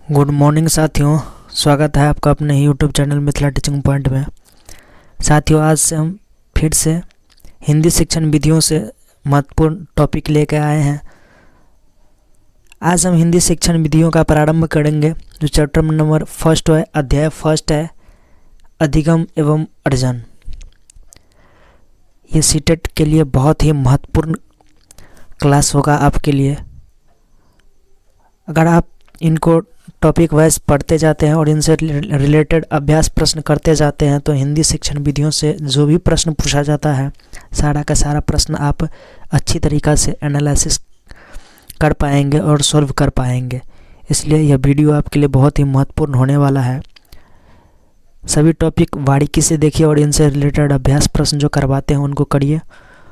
Good morning साथियों, स्वागत है आपका अपने YouTube channel Mithila teaching point में। साथियों, आज से हम फिर से हिंदी शिक्षण विधियों से महत्वपूर्ण टॉपिक लेकर आए हैं। आज हम हिंदी शिक्षण विधियों का प्रारंभ करेंगे। जो चैप्टर नंबर फर्स्ट है, अध्याय फर्स्ट है अधिगम एवं अर्जन। ये सीटेट के लिए बहुत ही महत्वपूर्ण क्लास होगा आपके लिए। अगर आप इनको टॉपिक वाइज पढ़ते जाते हैं और इनसे रिलेटेड अभ्यास प्रश्न करते जाते हैं तो हिंदी शिक्षण विधियों से जो भी प्रश्न पूछा जाता है सारा का सारा प्रश्न आप अच्छी तरीक़ा से एनालिसिस कर पाएंगे और सॉल्व कर पाएंगे। इसलिए यह वीडियो आपके लिए बहुत ही महत्वपूर्ण होने वाला है। सभी टॉपिक बारीकी से देखिए और इनसे रिलेटेड अभ्यास प्रश्न जो करवाते हैं उनको करिए।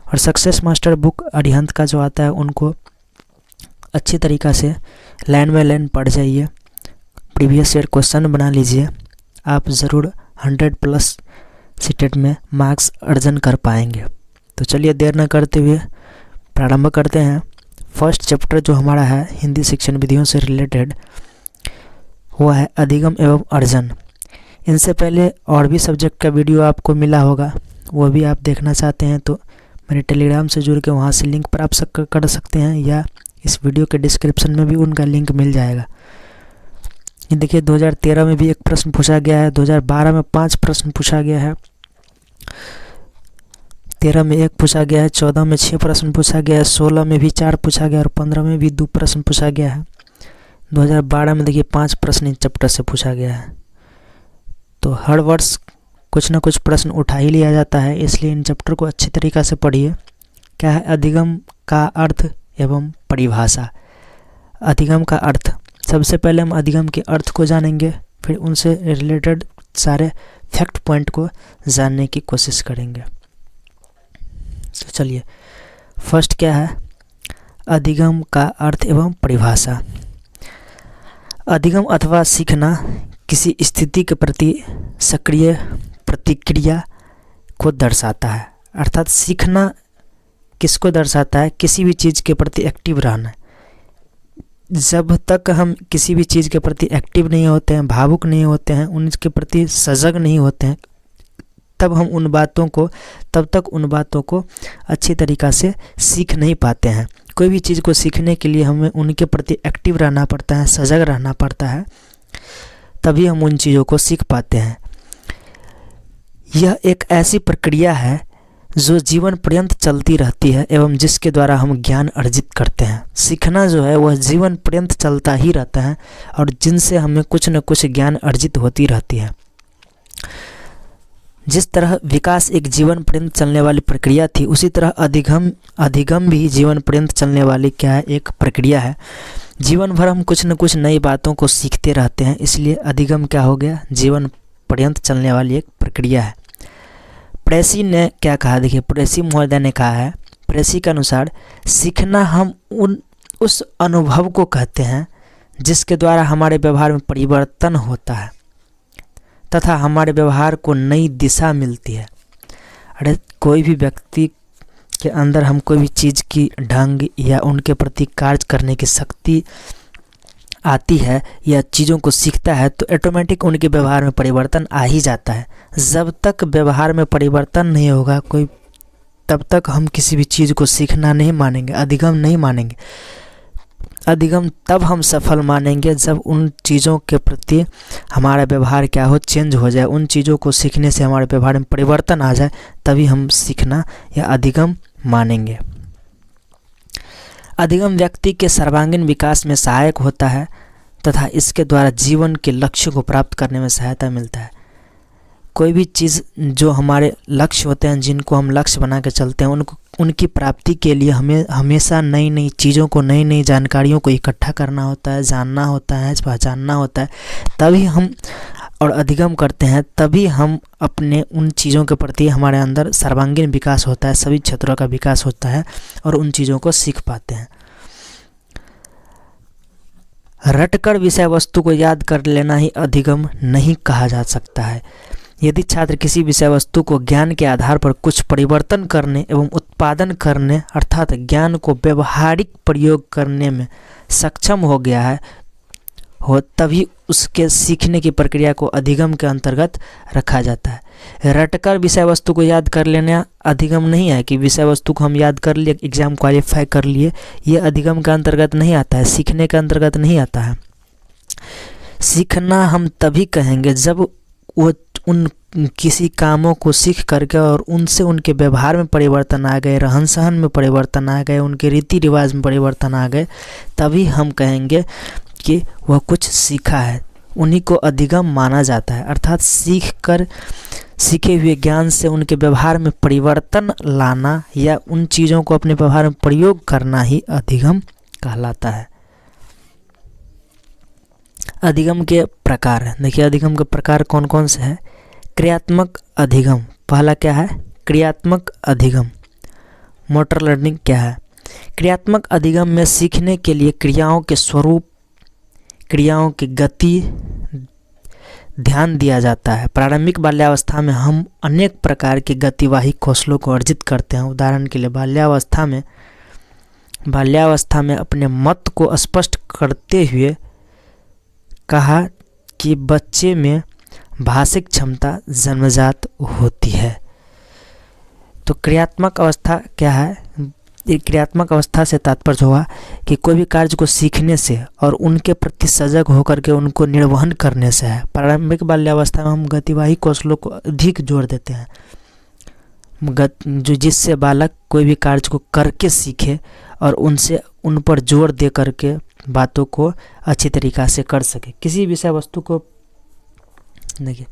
और सक्सेस मास्टर बुक अरिहंत का जो आता है उनको अच्छी तरीक़ा से लाइन बाय लाइन पढ़ जाइए। प्रीवियस ईयर क्वेश्चन बना लीजिए। आप ज़रूर 100+ सीटेट में मार्क्स अर्जन कर पाएंगे। तो चलिए देर न करते हुए प्रारंभ करते हैं। फर्स्ट चैप्टर जो हमारा है हिंदी शिक्षण विधियों से रिलेटेड वो है अधिगम एवं अर्जन। इनसे पहले और भी सब्जेक्ट का वीडियो आपको मिला होगा, वो भी आप देखना चाहते हैं तो मेरे टेलीग्राम से जुड़ के वहाँ से लिंक प्राप्त कर सकते हैं या इस वीडियो के डिस्क्रिप्शन में भी उनका लिंक मिल जाएगा। ये देखिए 2013 में भी एक प्रश्न पूछा गया है, 2012 में 5 प्रश्न पूछा गया है, 13 में 1 पूछा गया है, 14 में 6 प्रश्न पूछा गया है, 16 में भी 4 पूछा गया और 15 में भी 2 प्रश्न पूछा गया है। 2012 में देखिए 5 प्रश्न इस चैप्टर से पूछा गया है। तो हर वर्ष कुछ ना कुछ प्रश्न उठा ही लिया जाता है, इसलिए इन चैप्टर को अच्छी तरीक़ा से पढ़िए। क्या है अधिगम का अर्थ एवं परिभाषा। अधिगम का अर्थ, सबसे पहले हम अधिगम के अर्थ को जानेंगे, फिर उनसे रिलेटेड सारे फैक्ट पॉइंट को जानने की कोशिश करेंगे। तो चलिए फर्स्ट क्या है अधिगम का अर्थ एवं परिभाषा। अधिगम अथवा सीखना किसी स्थिति के प्रति सक्रिय प्रतिक्रिया को दर्शाता है। अर्थात सीखना किसको दर्शाता है? किसी भी चीज़ के प्रति एक्टिव रहना। जब तक हम किसी भी चीज़ के प्रति एक्टिव नहीं होते हैं, भावुक नहीं होते हैं, उनके प्रति सजग नहीं होते हैं, तब तक उन बातों को अच्छी तरीक़ा से सीख नहीं पाते हैं। कोई भी चीज़ को सीखने के लिए हमें उनके प्रति एक्टिव रहना पड़ता है, सजग रहना पड़ता है, तभी हम उन चीज़ों को सीख पाते हैं। यह एक ऐसी प्रक्रिया है जो जीवन पर्यंत चलती रहती है एवं जिसके द्वारा हम ज्ञान अर्जित करते हैं। सीखना जो है वह जीवन पर्यंत चलता ही रहता है और जिनसे हमें कुछ न कुछ ज्ञान अर्जित होती रहती है। जिस तरह विकास एक जीवन पर्यंत चलने वाली प्रक्रिया थी, उसी तरह अधिगम भी जीवन पर्यंत चलने वाली क्या है, एक प्रक्रिया है। जीवन भर हम कुछ न कुछ नई बातों को सीखते रहते हैं, इसलिए अधिगम क्या हो गया, जीवन पर्यंत चलने वाली एक प्रक्रिया है। प्रेसी ने क्या कहा, देखिए प्रेसी महोदय ने कहा है, प्रेसी के अनुसार सीखना हम उस अनुभव को कहते हैं जिसके द्वारा हमारे व्यवहार में परिवर्तन होता है तथा हमारे व्यवहार को नई दिशा मिलती है। अरे कोई भी व्यक्ति के अंदर हम कोई भी चीज़ की ढंग या उनके प्रति कार्य करने की शक्ति आती है या चीज़ों को सीखता है तो ऑटोमेटिक उनके व्यवहार में परिवर्तन आ ही जाता है। जब तक व्यवहार में परिवर्तन नहीं होगा तब तक हम किसी भी चीज़ को सीखना नहीं मानेंगे, अधिगम नहीं मानेंगे। अधिगम तब हम सफल मानेंगे जब उन चीज़ों के प्रति हमारा व्यवहार क्या हो, चेंज हो जाए। उन चीज़ों को सीखने से हमारे व्यवहार में परिवर्तन आ जाए, तभी हम सीखना या अधिगम मानेंगे। अधिगम व्यक्ति के सर्वांगीण विकास में सहायक होता है तथा इसके द्वारा जीवन के लक्ष्य को प्राप्त करने में सहायता मिलता है। कोई भी चीज़ जो हमारे लक्ष्य होते हैं, जिनको हम लक्ष्य बना के चलते हैं, उनकी प्राप्ति के लिए हमें हमेशा नई नई चीज़ों को, नई नई जानकारियों को इकट्ठा करना होता है, जानना होता है, पहचानना होता है। तभी हम और अधिगम करते हैं, तभी हम अपने उन चीज़ों के प्रति हमारे अंदर सर्वांगीण विकास होता है, सभी क्षेत्रों का विकास होता है और उन चीज़ों को सीख पाते हैं। रटकर विषय वस्तु को याद कर लेना ही अधिगम नहीं कहा जा सकता है। यदि छात्र किसी विषय वस्तु को ज्ञान के आधार पर कुछ परिवर्तन करने एवं उत्पादन करने अर्थात ज्ञान को व्यवहारिक प्रयोग करने में सक्षम हो गया है हो तभी उसके सीखने की प्रक्रिया को अधिगम के अंतर्गत रखा जाता है। रटकर विषय वस्तु को याद कर लेना अधिगम नहीं है कि विषय वस्तु को हम याद कर लिए, एग्जाम क्वालिफाई कर लिए, ये अधिगम के अंतर्गत नहीं आता है, सीखने के अंतर्गत नहीं आता है। सीखना हम तभी कहेंगे जब वो उन किसी कामों को सीख करके और उनसे उनके व्यवहार में परिवर्तन आ गए, रहन सहन में परिवर्तन आ गए, उनके रीति रिवाज में परिवर्तन आ गए, तभी हम कहेंगे कि वह कुछ सीखा है। उन्हीं को अधिगम माना जाता है। अर्थात सीखे हुए ज्ञान से उनके व्यवहार में परिवर्तन लाना या उन चीज़ों को अपने व्यवहार में प्रयोग करना ही अधिगम कहलाता है। अधिगम के प्रकार हैं। देखिए अधिगम के प्रकार कौन कौन से हैं। क्रियात्मक अधिगम, पहला क्या है, क्रियात्मक अधिगम। मोटर लर्निंग क्या है। क्रियात्मक अधिगम में सीखने के लिए क्रियाओं के स्वरूप, क्रियाओं की गति ध्यान दिया जाता है। प्रारंभिक बाल्यावस्था में हम अनेक प्रकार के गतिवाही कौशलों को अर्जित करते हैं। उदाहरण के लिए बाल्यावस्था में अपने मत को स्पष्ट करते हुए कहा कि बच्चे में भाषिक क्षमता जन्मजात होती है। तो क्रियात्मक अवस्था क्या है। ये क्रियात्मक अवस्था से तात्पर्य हुआ कि कोई भी कार्य को सीखने से और उनके प्रति सजग होकर के उनको निर्वहन करने से है। प्रारंभिक बाल्यावस्था में हम गतिवाही कौशलों को अधिक जोर देते हैं, जो जिससे बालक कोई भी कार्य को करके सीखे और उन पर जोर दे करके बातों को अच्छी तरीक़ा से कर सके। किसी विषय वस्तु को देखिए,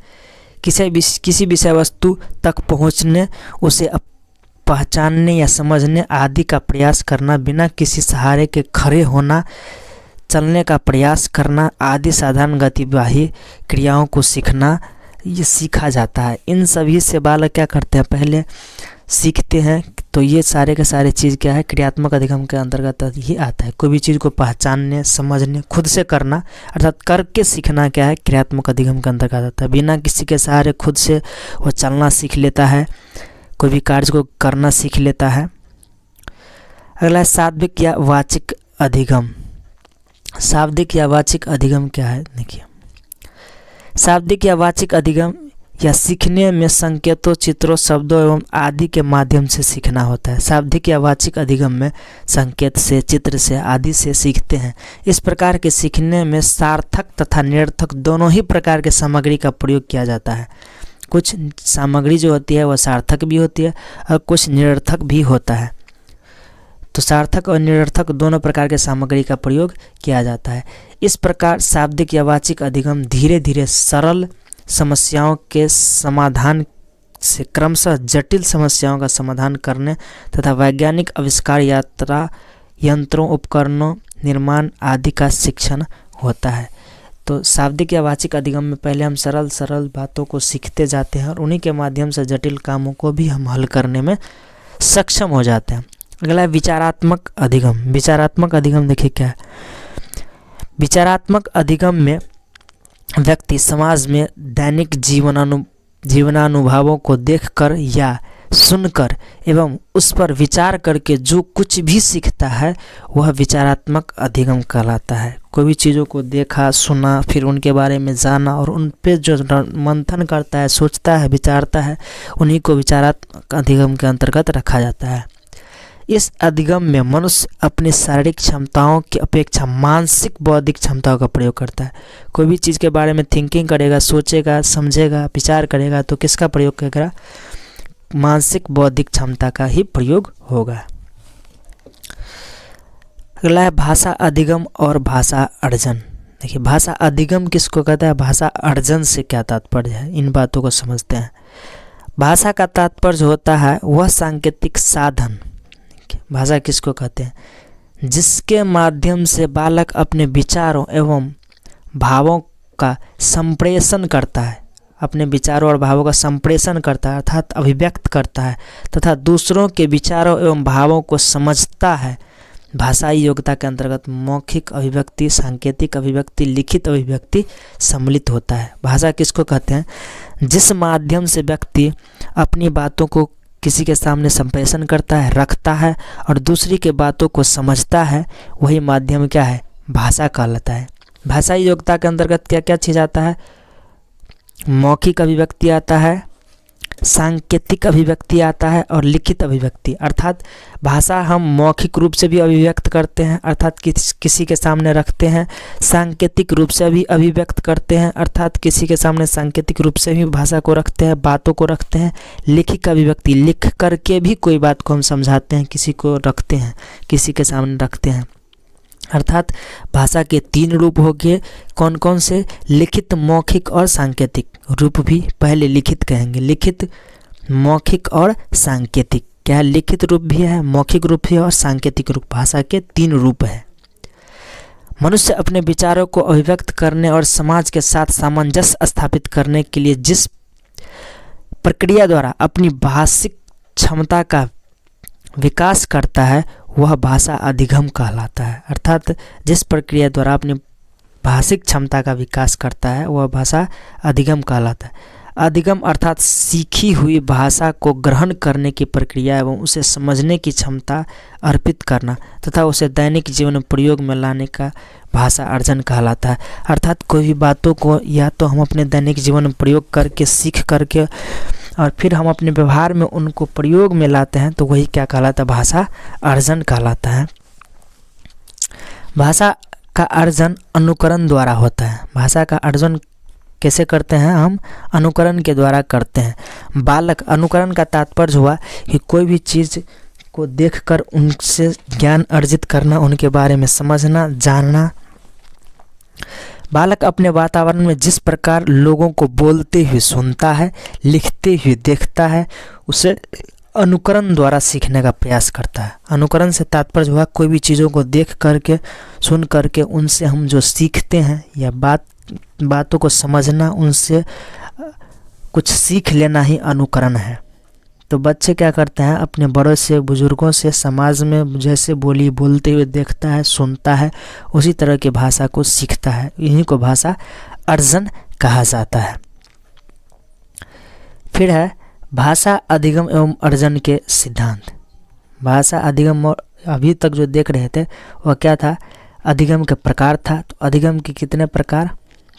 किसी विषय वस्तु तक पहुंचने, उसे पहचानने या समझने आदि का प्रयास करना, बिना किसी सहारे के खड़े होना, चलने का प्रयास करना आदि साधारण गतिवाही क्रियाओं को सीखना, ये सीखा जाता है। इन सभी से बालक क्या करते हैं, पहले सीखते हैं। तो ये सारे के सारे चीज़ क्या है, क्रियात्मक अधिगम के अंतर्गत ही आता है। कोई भी चीज़ को पहचानने, समझने, खुद से करना, अर्थात करके सीखना क्या है, क्रियात्मक अधिगम के अंतर्गत आता है। बिना किसी के सहारे खुद से वो चलना सीख लेता है, कोई भी कार्य को करना सीख लेता है। अगला है शाब्दिक या वाचिक अधिगम। शाब्दिक या वाचिक अधिगम क्या है, देखिए शाब्दिक या वाचिक अधिगम या सीखने में संकेतों, चित्रों, शब्दों एवं आदि के माध्यम से सीखना होता है। शाब्दिक या वाचिक अधिगम में संकेत से, चित्र से, आदि से सीखते हैं। इस प्रकार के सीखने में सार्थक तथा निरर्थक दोनों ही प्रकार के सामग्री का प्रयोग किया जाता है। कुछ सामग्री जो होती है वह सार्थक भी होती है और कुछ निरर्थक भी होता है। तो सार्थक और निरर्थक दोनों प्रकार के सामग्री का प्रयोग किया जाता है। इस प्रकार शाब्दिक या वाचिक अधिगम धीरे धीरे सरल समस्याओं के समाधान से क्रमशः जटिल समस्याओं का समाधान करने तथा वैज्ञानिक आविष्कार, यात्रा, यंत्रों, उपकरणों, निर्माण आदि का शिक्षण होता है। तो शाब्दिक या वाचिक अधिगम में पहले हम सरल बातों को सीखते जाते हैं और उन्हीं के माध्यम से जटिल कामों को भी हम हल करने में सक्षम हो जाते हैं। अगला है विचारात्मक अधिगम। विचारात्मक अधिगम देखिए क्या है। विचारात्मक अधिगम में व्यक्ति समाज में दैनिक जीवनानुभवों को देखकर या सुनकर एवं उस पर विचार करके जो कुछ भी सीखता है वह विचारात्मक अधिगम कहलाता है। कोई भी चीज़ों को देखा, सुना, फिर उनके बारे में जाना और उन पे जो मंथन करता है, सोचता है, विचारता है, उन्हीं को विचारात्मक अधिगम के अंतर्गत रखा जाता है। इस अधिगम में मनुष्य अपनी शारीरिक क्षमताओं की अपेक्षा मानसिक बौद्धिक क्षमताओं का प्रयोग करता है। कोई भी चीज़ के बारे में थिंकिंग करेगा, सोचेगा, समझेगा, विचार करेगा तो किसका प्रयोग करेगा, मानसिक बौद्धिक क्षमता का ही प्रयोग होगा। अगला है भाषा अधिगम और भाषा अर्जन। देखिए भाषा अधिगम किसको कहता है, भाषा अर्जन से क्या तात्पर्य है, इन बातों को समझते हैं। भाषा का तात्पर्य होता है वह सांकेतिक साधन, भाषा किसको कहते हैं, जिसके माध्यम से बालक अपने विचारों एवं भावों का संप्रेषण करता है, अपने विचारों और भावों का संप्रेषण करता है अर्थात अभिव्यक्त करता है तथा दूसरों के विचारों एवं भावों को समझता है। भाषाई योग्यता के अंतर्गत मौखिक अभिव्यक्ति, सांकेतिक अभिव्यक्ति, लिखित अभिव्यक्ति सम्मिलित होता है। भाषा किसको कहते हैं, जिस माध्यम से व्यक्ति अपनी बातों को किसी के सामने संप्रेषण करता है, रखता है और दूसरी के बातों को समझता है, वही माध्यम क्या है, भाषा कहलाता है। भाषाई योग्यता के अंतर्गत क्या क्या चीज़ आता है? मौखिक अभिव्यक्ति आता है, सांकेतिक अभिव्यक्ति आता है और लिखित अभिव्यक्ति। अर्थात भाषा हम मौखिक रूप से भी अभिव्यक्त करते हैं, अर्थात किसी के सामने रखते हैं। सांकेतिक रूप से भी अभिव्यक्त करते हैं, अर्थात किसी के सामने सांकेतिक रूप से भी भाषा को रखते हैं, बातों को रखते हैं। लिखित अभिव्यक्ति, लिख करके भी कोई बात को हम समझाते हैं, किसी को रखते हैं, किसी के सामने रखते हैं। अर्थात भाषा के 3 रूप हो गए। कौन कौन से? लिखित, मौखिक और सांकेतिक। रूप भी पहले लिखित कहेंगे, लिखित, मौखिक और सांकेतिक। क्या है? लिखित रूप भी है, मौखिक रूप भी है और सांकेतिक रूप। भाषा के 3 रूप हैं। मनुष्य अपने विचारों को अभिव्यक्त करने और समाज के साथ सामंजस्य स्थापित करने के लिए जिस प्रक्रिया द्वारा अपनी भाषिक क्षमता का विकास करता है वह भाषा अधिगम कहलाता है। अर्थात जिस प्रक्रिया द्वारा अपनी भाषिक क्षमता का विकास करता है वह भाषा अधिगम कहलाता है। अधिगम अर्थात सीखी हुई भाषा को ग्रहण करने की प्रक्रिया एवं उसे समझने की क्षमता अर्पित करना तथा उसे दैनिक जीवन में प्रयोग में लाने का भाषा अर्जन कहलाता है। अर्थात कोई भी बातों को या तो हम अपने दैनिक जीवन में प्रयोग करके, सीख करके और फिर हम अपने व्यवहार में उनको प्रयोग में लाते हैं तो वही क्या कहलाता है? भाषा अर्जन कहलाता है। भाषा का अर्जन अनुकरण द्वारा होता है। भाषा का अर्जन कैसे करते हैं? हम अनुकरण के द्वारा करते हैं। बालक, अनुकरण का तात्पर्य हुआ कि कोई भी चीज़ को देखकर उनसे ज्ञान अर्जित करना, उनके बारे में समझना, जानना। बालक अपने वातावरण में जिस प्रकार लोगों को बोलते हुए सुनता है, लिखते हुए देखता है, उसे अनुकरण द्वारा सीखने का प्रयास करता है। अनुकरण से तात्पर्य हुआ कोई भी चीज़ों को देख करके, सुन करके उनसे हम जो सीखते हैं या बातों को समझना, उनसे कुछ सीख लेना ही अनुकरण है। तो बच्चे क्या करते हैं? अपने बड़ों से, बुजुर्गों से, समाज में जैसे बोलते हुए देखता है, सुनता है, उसी तरह की भाषा को सीखता है। इन्हीं को भाषा अर्जन कहा जाता है। फिर है भाषा अधिगम एवं अर्जन के सिद्धांत। भाषा अधिगम और अभी तक जो देख रहे थे वह क्या था? अधिगम के प्रकार था। तो अधिगम के कितने प्रकार?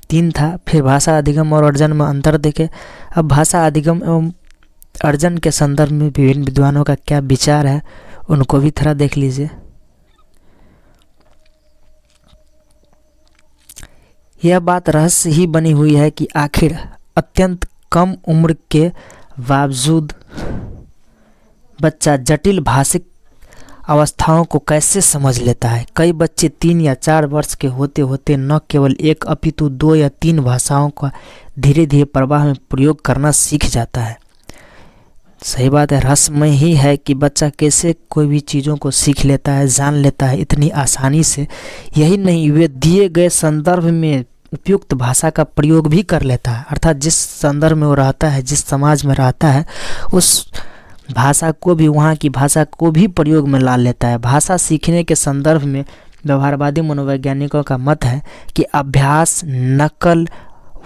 3 था। फिर भाषा अधिगम और अर्जन में अंतर देखे। अब भाषा अधिगम एवं अर्जन के संदर्भ में विभिन्न विद्वानों का क्या विचार है उनको भी थोड़ा देख लीजिए। यह बात रहस्य ही बनी हुई है कि आखिर अत्यंत कम उम्र के बावजूद बच्चा जटिल भाषिक अवस्थाओं को कैसे समझ लेता है। कई बच्चे 3 या 4 वर्ष के होते होते न केवल 1 अपितु 2 या 3 भाषाओं का धीरे धीरे प्रवाह में प्रयोग करना सीख जाता है। सही बात है, रहस्यमय ही है कि बच्चा कैसे कोई भी चीज़ों को सीख लेता है, जान लेता है इतनी आसानी से। यही नहीं, वे दिए गए संदर्भ में उपयुक्त भाषा का प्रयोग भी कर लेता है। अर्थात जिस संदर्भ में वो रहता है, जिस समाज में रहता है, उस भाषा को भी, वहाँ की भाषा को भी प्रयोग में ला लेता है। भाषा सीखने के संदर्भ में व्यवहारवादी मनोवैज्ञानिकों का मत है कि अभ्यास, नकल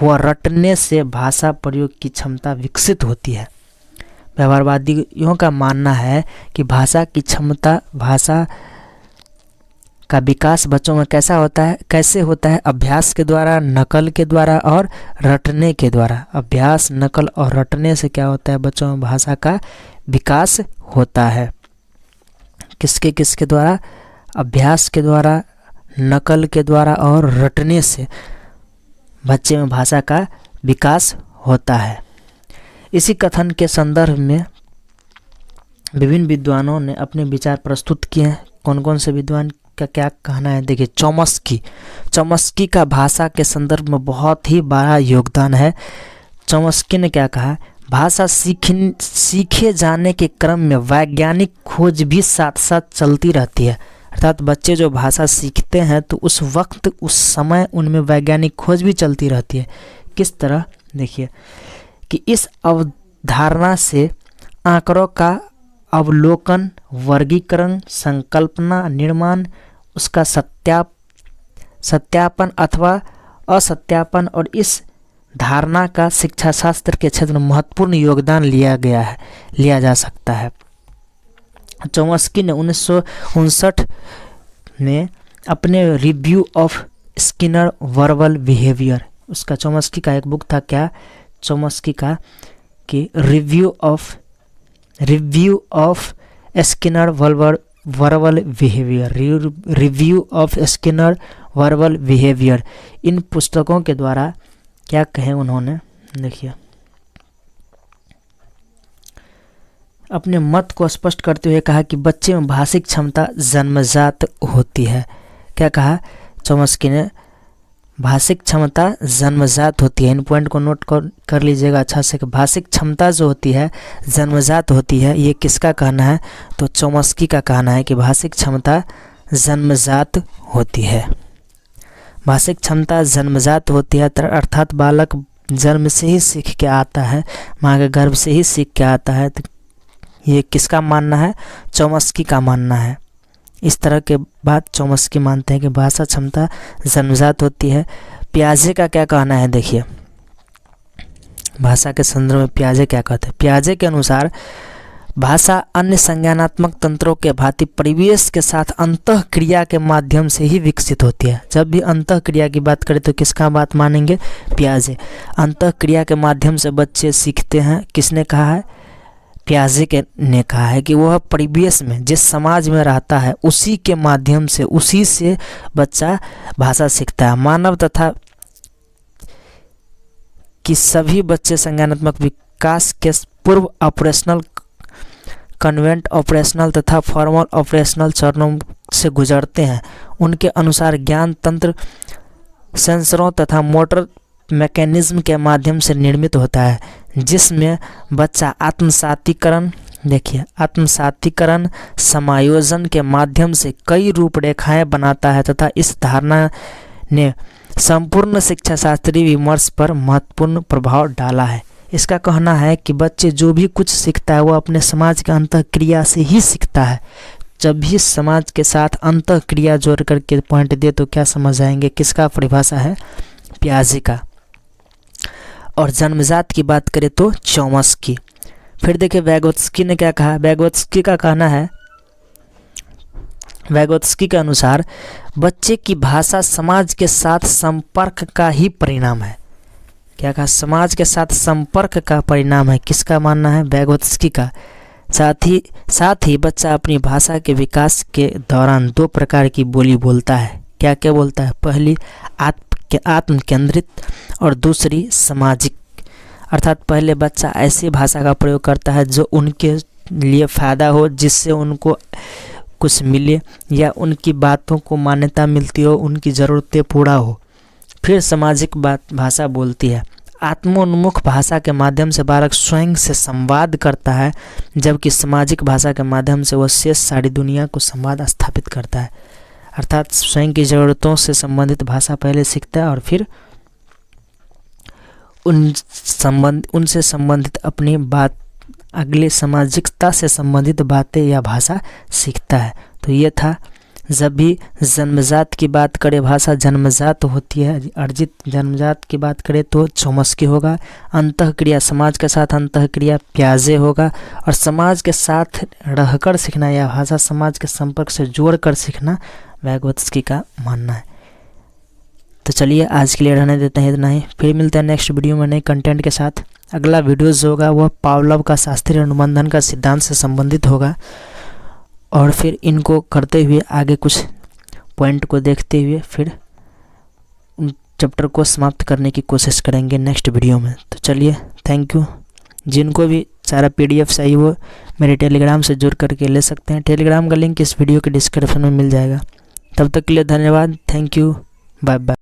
व रटने से भाषा प्रयोग की क्षमता विकसित होती है। व्यवहारवादियों का मानना है कि भाषा की क्षमता, भाषा का विकास बच्चों में कैसे होता है? अभ्यास के द्वारा, नकल के द्वारा और रटने के द्वारा। अभ्यास, नकल और रटने से क्या होता है? बच्चों में भाषा का विकास होता है। किसके द्वारा? अभ्यास के द्वारा, नकल के द्वारा और रटने से बच्चे में भाषा का विकास होता है। इसी कथन के संदर्भ में विभिन्न विद्वानों ने अपने विचार प्रस्तुत किए हैं। कौन कौन से विद्वान का क्या कहना है? देखिए, चॉम्स्की का भाषा के संदर्भ में बहुत ही बड़ा योगदान है। चॉम्स्की ने क्या कहा? भाषा सीखे जाने के क्रम में वैज्ञानिक खोज भी साथ साथ चलती रहती है। अर्थात बच्चे जो भाषा सीखते हैं तो उस वक्त, उस समय उनमें वैज्ञानिक खोज भी चलती रहती है। किस तरह? देखिए कि इस अवधारणा से आंकड़ों का अवलोकन, वर्गीकरण, संकल्पना, निर्माण, उसका सत्यापन अथवा असत्यापन और इस धारणा का शिक्षा शास्त्र के क्षेत्र में महत्वपूर्ण योगदान लिया जा सकता है। चॉम्स्की ने 1959 में अपने review of Skinner verbal behaviour, उसका चोम्स्की का एक बुक था, क्या चोम्स्की का, कि review of Skinner verbal behaviour, review of Skinner verbal behaviour. इन पुस्तकों के द्वारा क्या कहे उन्होंने, देखिए, अपने मत को स्पष्ट करते हुए कहा कि बच्चे में भाषिक क्षमता जन्मजात होती है। क्या कहा चोम्स्की ने, भाषिक क्षमता जन्मजात होती है। इन पॉइंट को नोट कर लीजिएगा अच्छा से, कि भाषिक क्षमता जो होती है जन्मजात होती है। ये किसका कहना है, तो चोम्स्की का कहना है कि भाषिक क्षमता जन्मजात होती है। भाषिक क्षमता जन्मजात होती है अर्थात बालक जन्म से ही सीख के आता है, माँ के गर्भ से ही सीख के आता है। तो ये किसका मानना है, चोम्स्की का मानना है। इस तरह के बात चोम्स्की मानते हैं कि भाषा क्षमता जन्मजात होती है। पियाजे का क्या कहना है, देखिए भाषा के संदर्भ में पियाजे क्या कहते हैं। पियाजे के अनुसार भाषा अन्य संज्ञानात्मक तंत्रों के भांति परिवेश के साथ अंतःक्रिया के माध्यम से ही विकसित होती है। जब भी अंतःक्रिया की बात करें तो किसका बात मानेंगे, पियाजे। अंतःक्रिया के माध्यम से बच्चे सीखते हैं, किसने कहा है, पियाजे ने कहा है कि वह परिवेश में जिस समाज में रहता है उसी के माध्यम से, उसी से बच्चा भाषा सीखता है। मानव तथा कि सभी बच्चे संज्ञानात्मक विकास के पूर्व ऑपरेशनल, कन्वेंट ऑपरेशनल तथा फॉर्मल ऑपरेशनल चरणों से गुजरते हैं। उनके अनुसार ज्ञान तंत्र सेंसरों तथा मोटर मैकेनिज्म के माध्यम से निर्मित होता है, जिसमें बच्चा आत्मसातीकरण, देखिए आत्मसातीकरण समायोजन के माध्यम से कई रूपरेखाएं बनाता है तथा इस धारणा ने संपूर्ण शिक्षा शास्त्रीय विमर्श पर महत्वपूर्ण प्रभाव डाला है। इसका कहना है कि बच्चे जो भी कुछ सीखता है वह अपने समाज के अंतःक्रिया से ही सीखता है। जब भी समाज के साथ अंतःक्रिया जोड़ करके पॉइंट दे तो क्या समझ आएंगे, किसका परिभाषा है, पियाजे का। और जन्मजात की बात करें तो चोम्स्की। फिर देखिए वैगोत्स्की ने क्या कहा, वैगोत्स्की का कहना है, वैगोत्स्की के अनुसार बच्चे की भाषा समाज के साथ संपर्क का ही परिणाम है। क्या कहा, समाज के साथ संपर्क का परिणाम है, किसका मानना है, वैगोत्स्की का। साथ ही बच्चा अपनी भाषा के विकास के दौरान दो प्रकार की बोली बोलता है। क्या क्या बोलता है, पहली आत्म केंद्रित और दूसरी सामाजिक। अर्थात पहले बच्चा ऐसी भाषा का प्रयोग करता है जो उनके लिए फ़ायदा हो, जिससे उनको कुछ मिले या उनकी बातों को मान्यता मिलती हो, उनकी ज़रूरतें पूरा हो। फिर सामाजिक भाषा बोलती है। आत्मोन्मुख भाषा के माध्यम से बालक स्वयं से संवाद करता है, जबकि सामाजिक भाषा के माध्यम से वह शेष सारी दुनिया को संवाद स्थापित करता है। अर्थात स्वयं की ज़रूरतों से संबंधित भाषा पहले सीखता है और फिर उनसे संबंधित अपनी बात, अगले सामाजिकता से संबंधित बातें या भाषा सीखता है। तो ये था, जब भी जन्मजात की बात करें भाषा जन्मजात होती है, अर्जित जन्मजात की बात करें तो चोम्स्की होगा, अंतःक्रिया समाज के साथ अंतःक्रिया पियाजे होगा, और समाज के साथ रहकर सीखना या भाषा समाज के संपर्क से जोड़कर सीखना वैगोत्स्की का मानना है। तो चलिए आज के लिए रहने देते हैं इतना ही, फिर मिलते हैं नेक्स्ट वीडियो में नए कंटेंट के साथ। अगला वीडियो जो होगा वह पावलोव का शास्त्रीय अनुबंधन का सिद्धांत से संबंधित होगा, और फिर इनको करते हुए आगे कुछ पॉइंट को देखते हुए फिर उन चैप्टर को समाप्त करने की कोशिश करेंगे नेक्स्ट वीडियो में। तो चलिए थैंक यू। जिनको भी सारा PDF चाहिए वो मेरे टेलीग्राम से जुड़ करके ले सकते हैं। टेलीग्राम का लिंक इस वीडियो के डिस्क्रिप्शन में मिल जाएगा। तब तक के लिए धन्यवाद, थैंक यू, बाय बाय।